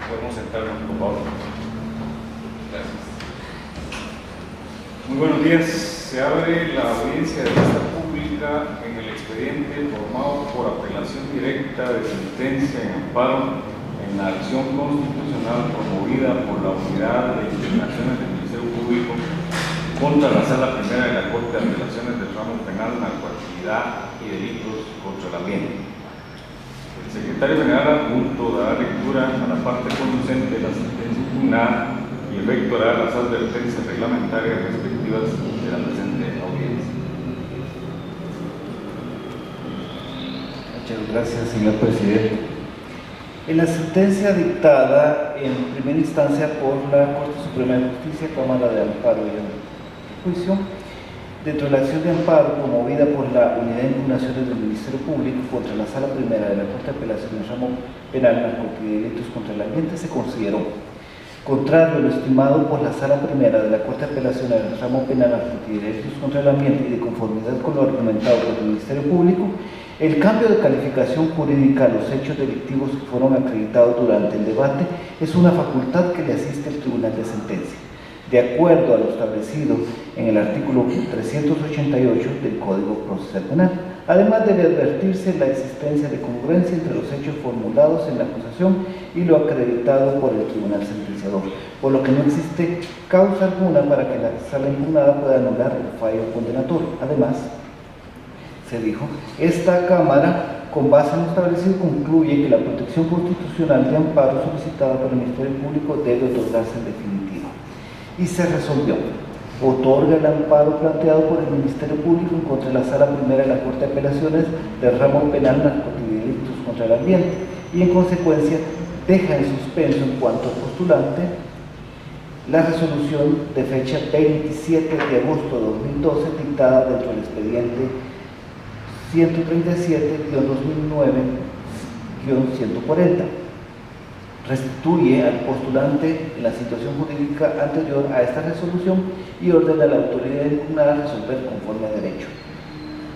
Podemos sentarnos, por favor. Gracias. Muy buenos días. Se abre la audiencia de vista pública en el expediente formado por apelación directa de sentencia en amparo en la acción constitucional promovida por la Unidad de Investigaciones del Ministerio Público contra la Sala Primera de la Corte de Apelaciones del Ramo Penal, Narcoactividad y Delitos contra el Ambiente. El secretario general adjunto dará lectura a la parte conducente de la sentencia impugnada y efectuará las advertencias reglamentarias respectivas de la presente audiencia. Muchas gracias, señor presidente. En la sentencia dictada en primera instancia por la Corte Suprema de Justicia, Cámara de Amparo y Juicio, dentro de la acción de amparo promovida por la Unidad de Impugnaciones del Ministerio Público contra la Sala Primera de la Corte de Apelaciones Ramo Penal, Narcoactividad y Delitos contra el Ambiente, se consideró, contrario a lo estimado por la Sala Primera de la Corte de Apelaciones del Ramo Penal, Narcoactividad y Delitos contra el Ambiente y de conformidad con lo argumentado por el Ministerio Público, el cambio de calificación jurídica a los hechos delictivos que fueron acreditados durante el debate es una facultad que le asiste al Tribunal de Sentencia, de acuerdo a lo establecido en el artículo 388 del Código Procesal Penal. Además, debe advertirse la existencia de congruencia entre los hechos formulados en la acusación y lo acreditado por el Tribunal Sentenciador, por lo que no existe causa alguna para que la sala impugnada pueda anular el fallo condenatorio. Además, se dijo, esta Cámara, con base en lo establecido, concluye que la protección constitucional de amparo solicitada por el Ministerio Público debe otorgarse en definitiva. Y se resolvió, otorga el amparo planteado por el Ministerio Público en contra de la Sala Primera de la Corte de Apelaciones del Ramo Penal, Narcoactividad y Delitos contra el Ambiente, y en consecuencia deja en suspenso en cuanto al postulante la resolución de fecha 27 de agosto de 2012 dictada dentro del expediente 137-2009-140. Restituye al postulante en la situación jurídica anterior a esta resolución y ordena a la autoridad impugnada resolver conforme a derecho.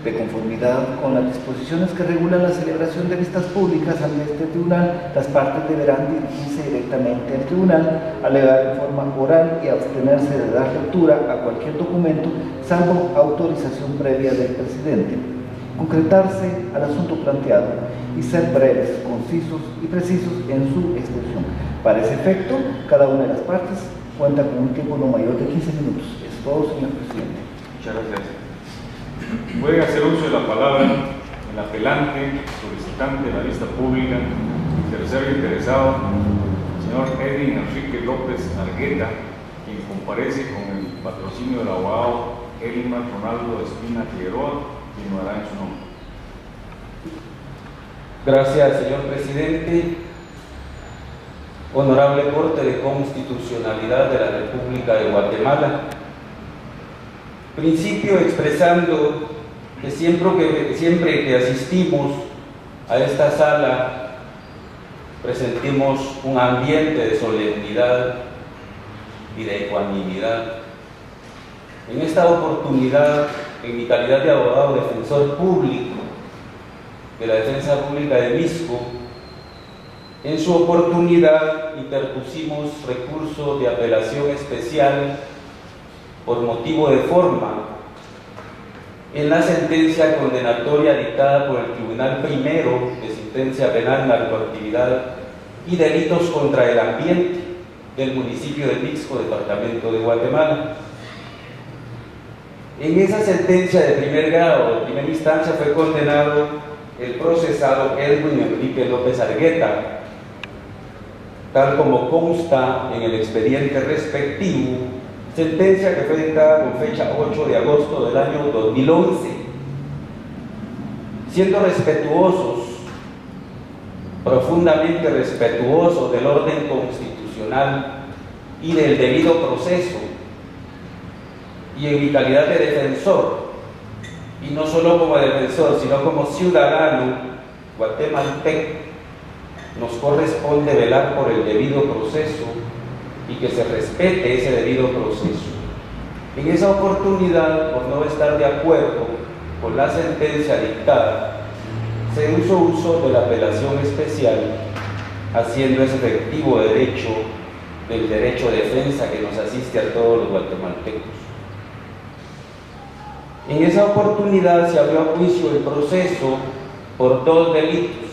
De conformidad con las disposiciones que regulan la celebración de vistas públicas ante este tribunal, las partes deberán dirigirse directamente al tribunal, alegar en forma oral y abstenerse de dar lectura a cualquier documento, salvo autorización previa del presidente. Concretarse al asunto planteado y ser breves, concisos y precisos en su exposición. Para ese efecto, cada una de las partes cuenta con un tiempo no mayor de 15 minutos. Es todo, señor presidente. Muchas gracias. Puede hacer uso de la palabra el apelante, solicitante de la vista pública y tercero interesado, señor Edwin Enrique López Argueta, quien comparece con el patrocinio del abogado Elimar Ronaldo Espina Figueroa, quien lo hará en su nombre. Gracias, señor presidente. Honorable Corte de Constitucionalidad de la República de Guatemala. Principio expresando que siempre que asistimos a esta sala presentimos un ambiente de solemnidad y de ecuanimidad. En esta oportunidad, en mi calidad de abogado defensor público de la Defensa Pública de Misco, en su oportunidad interpusimos recurso de apelación especial por motivo de forma en la sentencia condenatoria dictada por el Tribunal Primero de Sentencia Penal, Narcoactividad y Delitos contra el Ambiente del municipio de Mixco, departamento de Guatemala. En esa sentencia de primer grado, de primera instancia, fue condenado el procesado Edwin Enrique López Argueta, tal como consta en el expediente respectivo, sentencia que fue dictada con fecha 8 de agosto del año 2011. Siendo respetuosos, profundamente respetuosos del orden constitucional y del debido proceso, y en mi calidad de defensor, y no solo como defensor, sino como ciudadano guatemalteco, nos corresponde velar por el debido proceso y que se respete ese debido proceso. En esa oportunidad, por no estar de acuerdo con la sentencia dictada, se hizo uso de la apelación especial haciendo ese efectivo derecho del derecho de defensa que nos asiste a todos los guatemaltecos. En esa oportunidad se abrió a juicio el proceso por 2 delitos.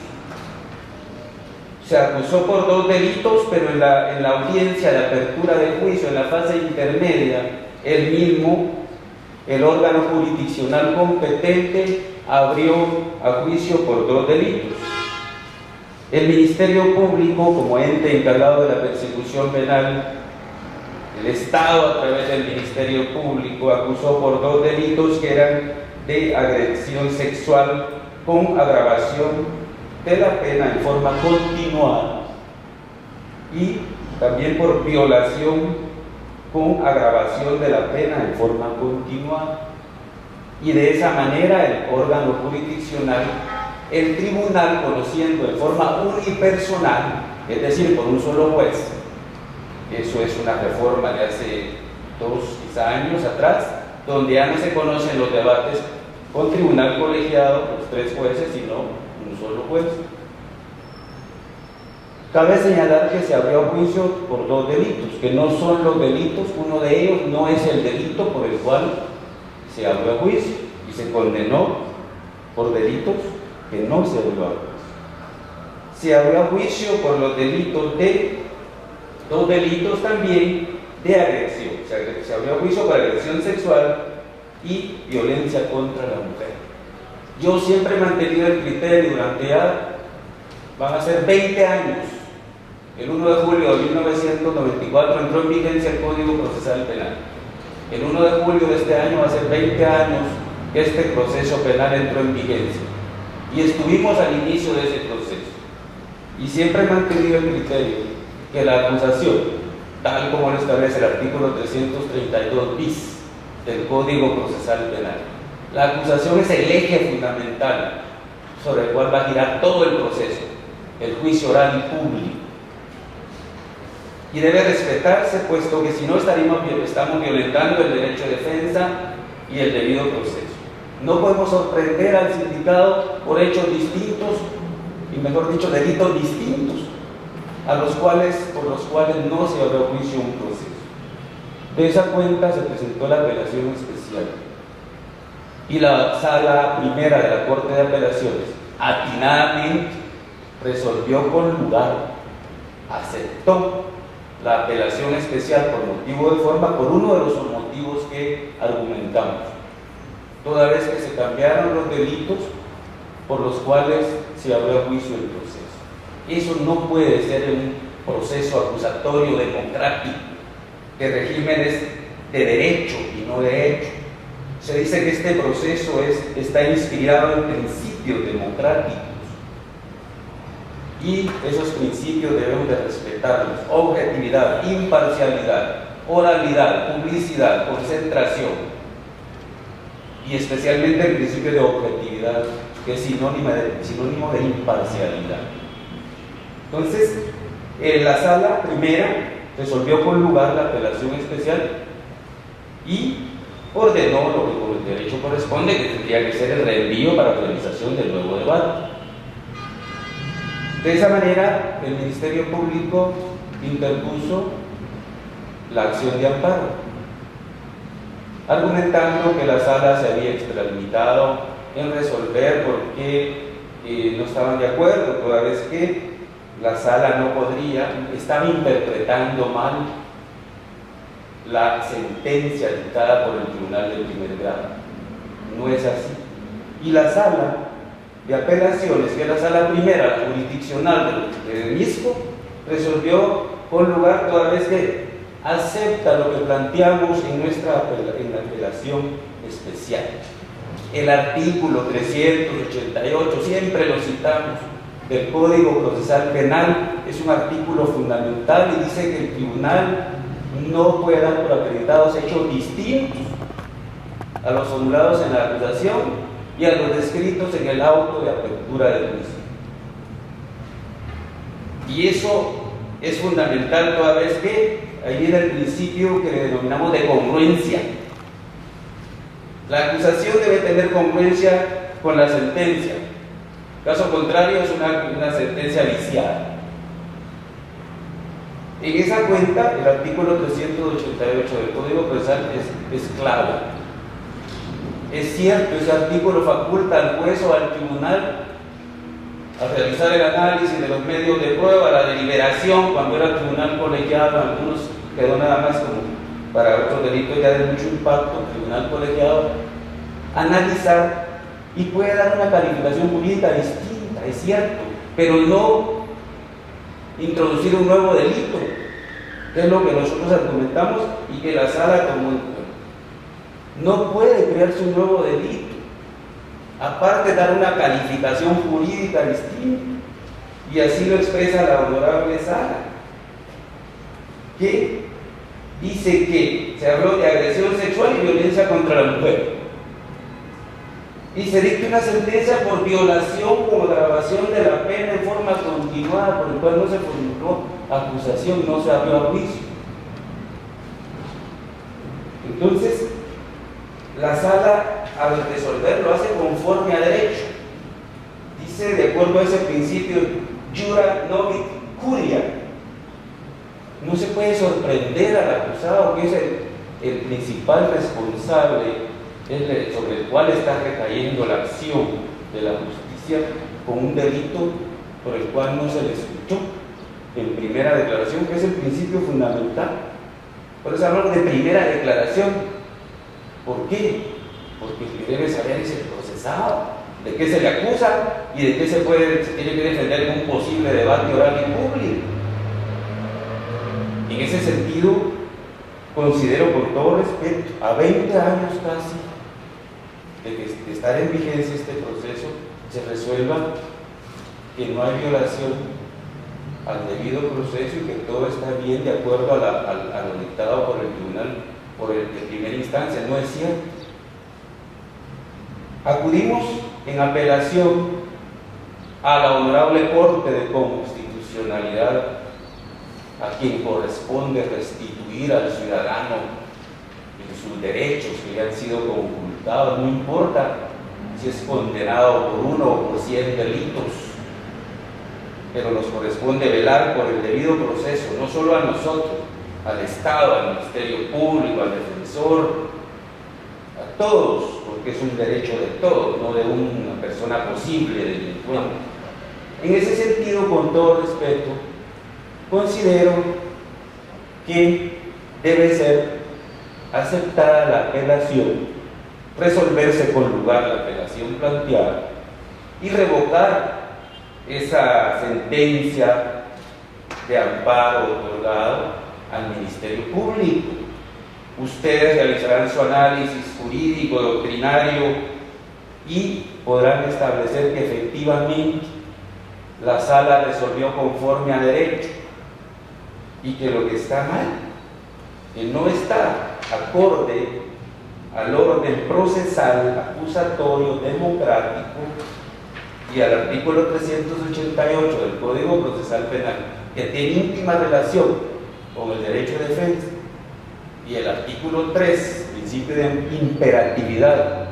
Se acusó por 2 delitos, pero en la audiencia de apertura del juicio, en la fase intermedia, el órgano jurisdiccional competente abrió a juicio por 2 delitos. El Ministerio Público, como ente encargado de la persecución penal, el Estado a través del Ministerio Público acusó por 2 delitos que eran de agresión sexual con agravación de la pena en forma continuada y también por violación con agravación de la pena en forma continuada. Y de esa manera el órgano jurisdiccional, el tribunal, conociendo de forma unipersonal, es decir, por un solo juez, eso es una reforma de hace 2 quizá años atrás, donde ya no se conocen los debates con tribunal colegiado, los 3 jueces, sino un solo juez. Cabe señalar que se abrió juicio por 2 delitos, que no son los delitos, uno de ellos no es el delito por el cual se abrió juicio y se condenó por delitos que no se abrió juicio. Se abrió juicio por los delitos de 2 delitos también de agresión. Se abrió juicio por agresión sexual y violencia contra la mujer. Yo siempre he mantenido el criterio durante ya, van a ser 20 años. El 1 de julio de 1994 entró en vigencia el Código Procesal Penal. El 1 de julio de este año va a ser 20 años que este proceso penal entró en vigencia. Y estuvimos al inicio de ese proceso. Y siempre he mantenido el criterio que la acusación, tal como lo establece el artículo 332 bis del Código Procesal Penal, la acusación es el eje fundamental sobre el cual va a girar todo el proceso, el juicio oral y público. Y debe respetarse, puesto que si no estamos violentando el derecho de defensa y el debido proceso. No podemos sorprender al sindicado por hechos distintos, y mejor dicho, delitos distintos, por los cuales no se abrió juicio un proceso. De esa cuenta se presentó la apelación especial. Y la sala primera de la Corte de Apelaciones, atinadamente, resolvió con lugar, aceptó la apelación especial por motivo de forma, por uno de los motivos que argumentamos, toda vez que se cambiaron los delitos por los cuales se abrió juicio el proceso. Eso no puede ser un proceso acusatorio democrático de regímenes de derecho y no de hecho. Se dice que este proceso está inspirado en principios democráticos y esos principios debemos de respetarlos: objetividad, imparcialidad, oralidad, publicidad, concentración y especialmente el principio de objetividad, que es sinónimo de imparcialidad. Entonces, la sala primera resolvió con lugar la apelación especial y ordenó lo que por el derecho corresponde, que tendría que ser el reenvío para realización del nuevo debate. De esa manera, el Ministerio Público interpuso la acción de amparo, argumentando que la sala se había extralimitado en resolver por qué no estaban de acuerdo, toda vez que la sala estaba interpretando mal la sentencia dictada por el Tribunal del Primer Grado. No es así. Y la sala de apelaciones, que es la sala primera, la jurisdiccional del MISCO, resolvió con lugar, toda vez que acepta lo que planteamos en la apelación especial. El artículo 388, siempre lo citamos, del Código Procesal Penal, es un artículo fundamental y dice que el tribunal no puede dar por acreditados hechos distintos a los formulados en la acusación y a los descritos en el auto de apertura del juicio. Y eso es fundamental, toda vez que ahí viene el principio que le denominamos de congruencia. La acusación debe tener congruencia con la sentencia. Caso contrario, es una sentencia viciada. En esa cuenta, el artículo 388 del Código Procesal es clave. Es cierto, ese artículo faculta al juez o al tribunal a realizar el análisis de los medios de prueba, la deliberación, cuando era tribunal colegiado, algunos quedó nada más como para otros delitos ya de mucho impacto, tribunal colegiado, analizar y puede dar una calificación jurídica distinta, es cierto, pero no introducir un nuevo delito, que es lo que nosotros argumentamos y que la sala tomó en cuenta. No puede crearse un nuevo delito, aparte dar una calificación jurídica distinta, y así lo expresa la honorable sala, que dice que se habló de agresión sexual y violencia contra la mujer, y se dicta una sentencia por violación o agravación de la pena en forma continuada, por el cual no se formuló acusación, no se abrió a juicio. Entonces, la sala, al resolver, lo hace conforme a derecho. Dice, de acuerdo a ese principio, jura novit curia. No se puede sorprender al acusado, que es el principal responsable, sobre el cual está recayendo la acción de la justicia, con un delito por el cual no se le escuchó en primera declaración, que es el principio fundamental. Por eso hablamos de primera declaración. ¿Por qué? Porque el que debe saber es el procesado, de qué se le acusa y de qué se tiene que defender en un posible debate oral y público. En ese sentido, considero, con todo respeto, a 20 años casi de estar en vigencia este proceso, se resuelva que no hay violación al debido proceso y que todo está bien de acuerdo a lo dictado por el tribunal de primera instancia. No es cierto. Acudimos en apelación a la Honorable Corte de Constitucionalidad, a quien corresponde restituir al ciudadano sus derechos que le han sido conculcados, no importa si es condenado por 1 o por 100 delitos, pero nos corresponde velar por el debido proceso, no solo a nosotros, al Estado, al Ministerio Público, al defensor, a todos, porque es un derecho de todos, no de una persona posible delincuente. En ese sentido, con todo respeto, considero que debe ser aceptada la apelación, resolverse con lugar la apelación planteada y revocar esa sentencia de amparo otorgado al Ministerio Público. Ustedes realizarán su análisis jurídico, doctrinario y podrán establecer que efectivamente la sala resolvió conforme a derecho y que lo que está mal, que no está acorde al orden procesal, acusatorio, democrático y al artículo 388 del Código Procesal Penal, que tiene íntima relación con el derecho de defensa, y el artículo 3, principio de imperatividad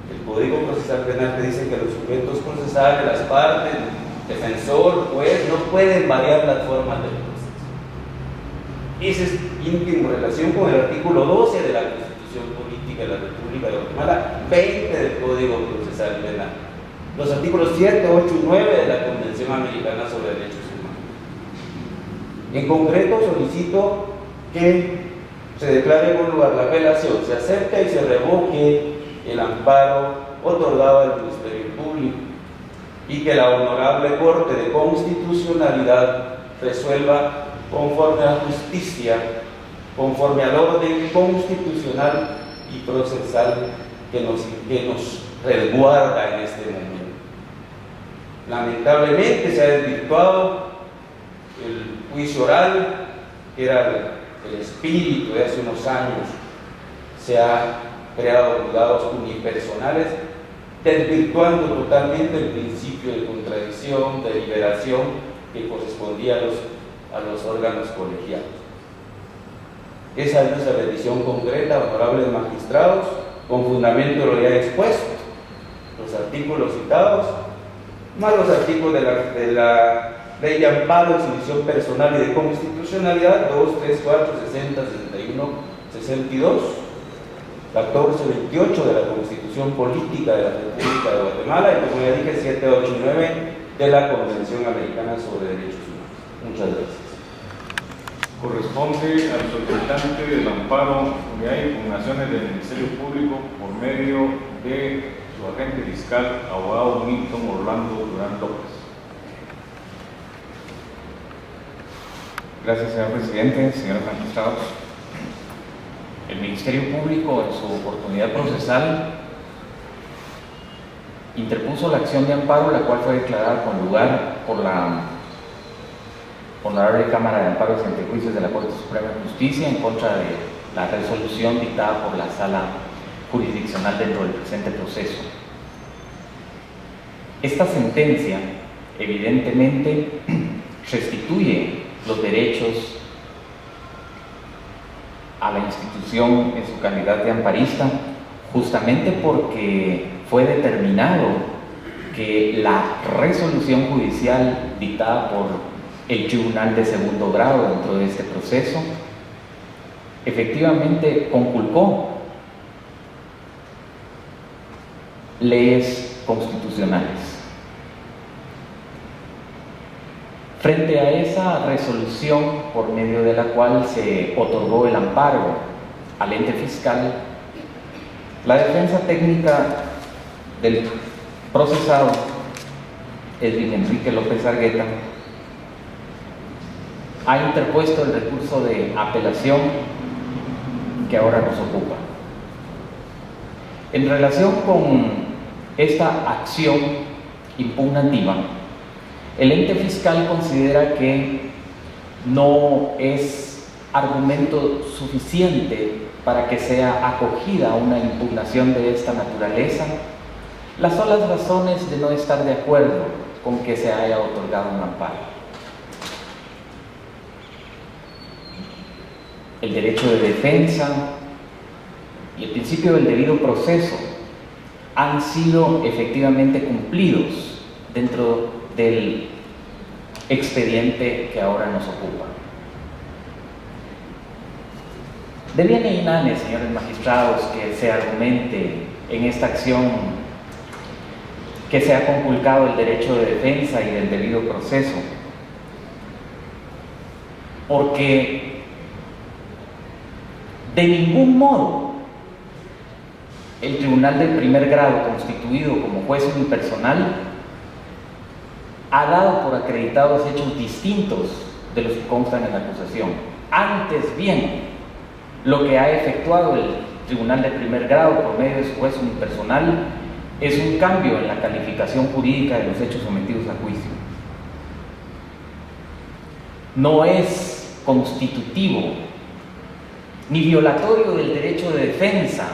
del Código Procesal Penal, que dice que los sujetos procesales, las partes, defensor, juez, no pueden variar las formas del proceso. Esa es íntima relación con el artículo 12 de la Constitución Política de la República de Guatemala, 20 del Código Procesal Penal, los artículos 7, 8 y 9 de la Convención Americana sobre Derechos Humanos. En concreto, solicito que se declare con lugar la apelación, se acepta y se revoque el amparo otorgado al Ministerio Público y que la Honorable Corte de Constitucionalidad resuelva conforme a la justicia, conforme al orden constitucional y procesal que nos resguarda en este momento. Lamentablemente se ha desvirtuado el juicio oral, que era el espíritu de hace unos años. Se ha creado juzgados unipersonales, desvirtuando totalmente el principio de contradicción, de liberación que correspondía a los órganos colegiados. Esa es nuestra petición concreta, honorables magistrados, con fundamento de lo ya expuesto, los artículos citados, más los artículos de la Ley de Amparo, Exhibición Personal y de Constitucionalidad 2, 3, 4, 60, 61, 62, 14, 28 de la Constitución Política de la República de Guatemala y, como ya dije, 7, 8 y 9 de la Convención Americana sobre Derechos Humanos. Muchas gracias. Corresponde al solicitante del amparo que hay impugnaciones del Ministerio Público por medio de su agente fiscal, abogado Milton Orlando Durán López. Gracias, señor presidente, señores magistrados. El Ministerio Público, en su oportunidad procesal, interpuso la acción de amparo, la cual fue declarada con lugar por la Honorable Cámara de Amparos y Antejuicios de la Corte Suprema de Justicia en contra de la resolución dictada por la Sala Jurisdiccional dentro del presente proceso. Esta sentencia, evidentemente, restituye los derechos a la institución en su calidad de amparista, justamente porque fue determinado que la resolución judicial dictada por el Tribunal de Segundo Grado dentro de este proceso efectivamente conculcó leyes constitucionales. Frente a esa resolución por medio de la cual se otorgó el amparo al ente fiscal, la defensa técnica del procesado, Edwin Enrique López Argueta, ha interpuesto el recurso de apelación que ahora nos ocupa. En relación con esta acción impugnativa, el ente fiscal considera que no es argumento suficiente para que sea acogida una impugnación de esta naturaleza las solas razones de no estar de acuerdo con que se haya otorgado un amparo. El derecho de defensa y el principio del debido proceso han sido efectivamente cumplidos dentro del expediente que ahora nos ocupa. Deviene inane, señores magistrados, que se argumente en esta acción que se ha conculcado el derecho de defensa y del debido proceso, porque de ningún modo el Tribunal del Primer Grado, constituido como juez unipersonal, ha dado por acreditados hechos distintos de los que constan en la acusación. Antes bien, lo que ha efectuado el Tribunal de Primer Grado por medio de su juez unipersonal es un cambio en la calificación jurídica de los hechos sometidos a juicio. No es constitutivo ni violatorio del derecho de defensa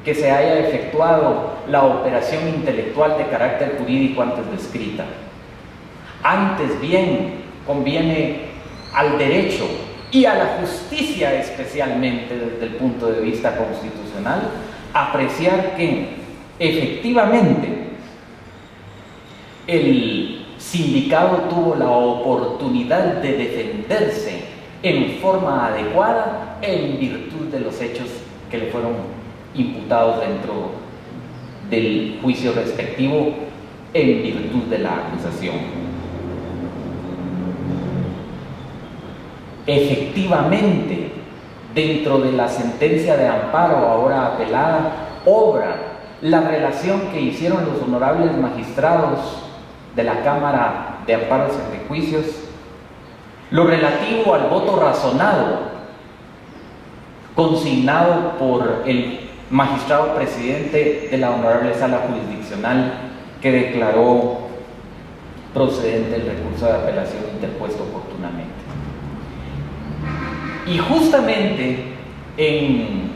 que se haya efectuado la operación intelectual de carácter jurídico antes descrita. Antes bien, conviene al derecho y a la justicia, especialmente desde el punto de vista constitucional, apreciar que efectivamente el sindicado tuvo la oportunidad de defenderse en forma adecuada en virtud de los hechos que le fueron imputados dentro del juicio respectivo en virtud de la acusación. Efectivamente, dentro de la sentencia de amparo ahora apelada, obra la relación que hicieron los honorables magistrados de la Cámara de Amparos y Antejuicios, lo relativo al voto razonado consignado por el magistrado presidente de la Honorable Sala Jurisdiccional, que declaró procedente el recurso de apelación interpuesto oportunamente. Y justamente en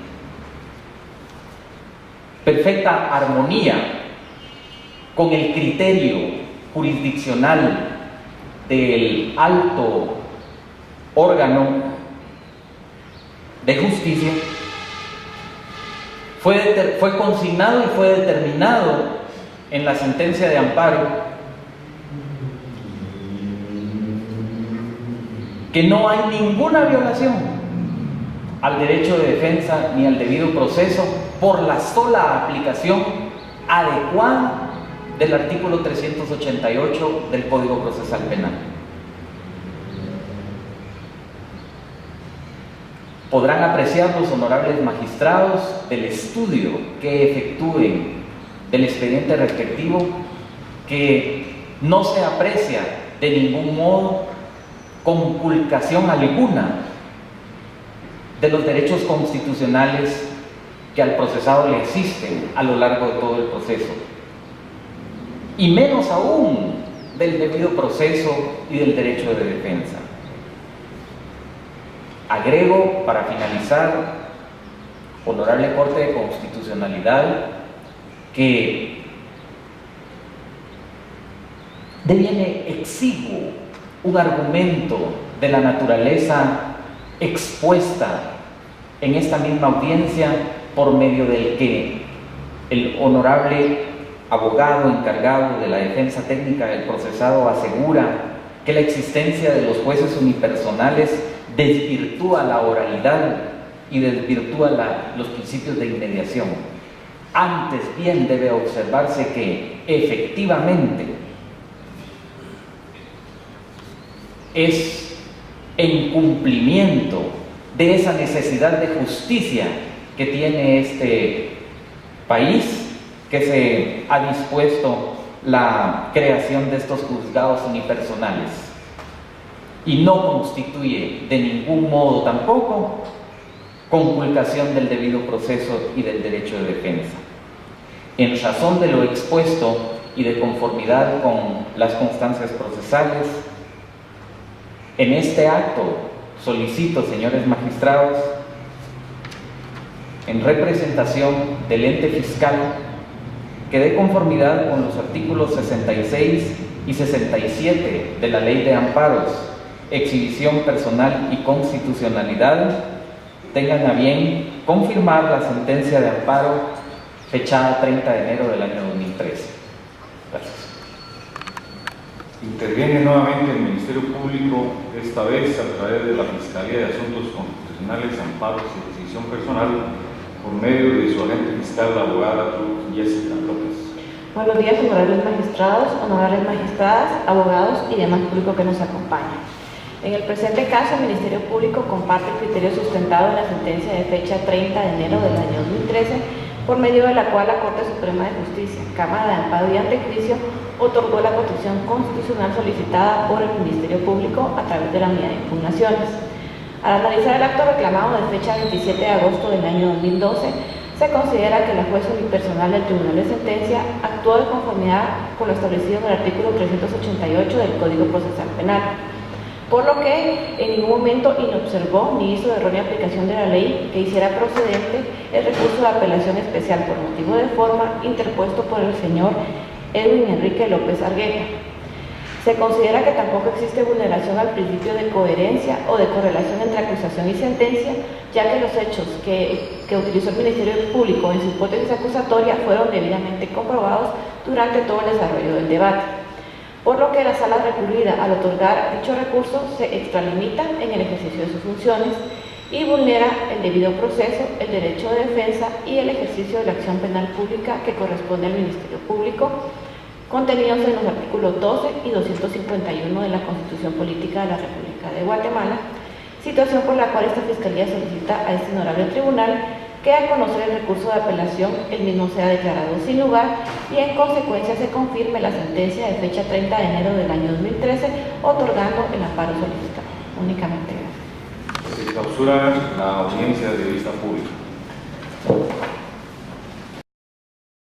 perfecta armonía con el criterio jurisdiccional del alto órgano de justicia, fue consignado y fue determinado en la sentencia de amparo que no hay ninguna violación al derecho de defensa ni al debido proceso por la sola aplicación adecuada del artículo 388 del Código Procesal Penal. Podrán apreciar los honorables magistrados del estudio que efectúen del expediente respectivo que no se aprecia de ningún modo conculcación alguna de los derechos constitucionales que al procesado le asisten a lo largo de todo el proceso, y menos aún del debido proceso y del derecho de defensa. Agrego, para finalizar, Honorable Corte de Constitucionalidad, que deviene exiguo un argumento de la naturaleza expuesta en esta misma audiencia, por medio del que el honorable abogado encargado de la defensa técnica del procesado asegura que la existencia de los jueces unipersonales desvirtúa la oralidad y desvirtúa los principios de inmediación. Antes bien debe observarse que efectivamente es en cumplimiento de esa necesidad de justicia que tiene este país que se ha dispuesto la creación de estos juzgados unipersonales, y no constituye de ningún modo tampoco conculcación del debido proceso y del derecho de defensa. En razón de lo expuesto y de conformidad con las constancias procesales, en este acto solicito, señores magistrados, en representación del ente fiscal, que dé conformidad con los artículos 66 y 67 de la Ley de Amparos, Exhibición Personal y Constitucionalidad, tengan a bien confirmar la sentencia de amparo fechada 30 de enero del año 2013. Gracias. Interviene nuevamente el Ministerio Público, esta vez a través de la Fiscalía de Asuntos Constitucionales, Amparos y Exhibición Personal, por medio de su agente fiscal, la abogada Jessica López. Buenos días, honorables magistrados, honorables magistradas, abogados y demás público que nos acompaña. En el presente caso, el Ministerio Público comparte el criterio sustentado en la sentencia de fecha 30 de enero del año 2013, por medio de la cual la Corte Suprema de Justicia, Cámara de Amparo y Antejuicio, otorgó la protección constitucional solicitada por el Ministerio Público a través de la unidad de impugnaciones. Al analizar el acto reclamado de fecha 27 de agosto del año 2012, se considera que la jueza unipersonal del Tribunal de Sentencia actuó de conformidad con lo establecido en el artículo 388 del Código Procesal Penal, por lo que en ningún momento inobservó ni hizo errónea aplicación de la ley que hiciera procedente el recurso de apelación especial por motivo de forma interpuesto por el señor Edwin Enrique López Argueta. Se considera que tampoco existe vulneración al principio de coherencia o de correlación entre acusación y sentencia, ya que los hechos que utilizó el Ministerio Público en su hipótesis acusatoria fueron debidamente comprobados durante todo el desarrollo del debate, por lo que la sala recurrida, al otorgar dicho recurso, se extralimita en el ejercicio de sus funciones y vulnera el debido proceso, el derecho de defensa y el ejercicio de la acción penal pública que corresponde al Ministerio Público, contenidos en los artículos 12 y 251 de la Constitución Política de la República de Guatemala, situación por la cual esta Fiscalía solicita a este honorable tribunal que, al conocer el recurso de apelación, el mismo sea declarado sin lugar y en consecuencia se confirme la sentencia de fecha 30 de enero del año 2013, otorgando el amparo solicitado. Únicamente gracias. Se clausura la audiencia de vista pública.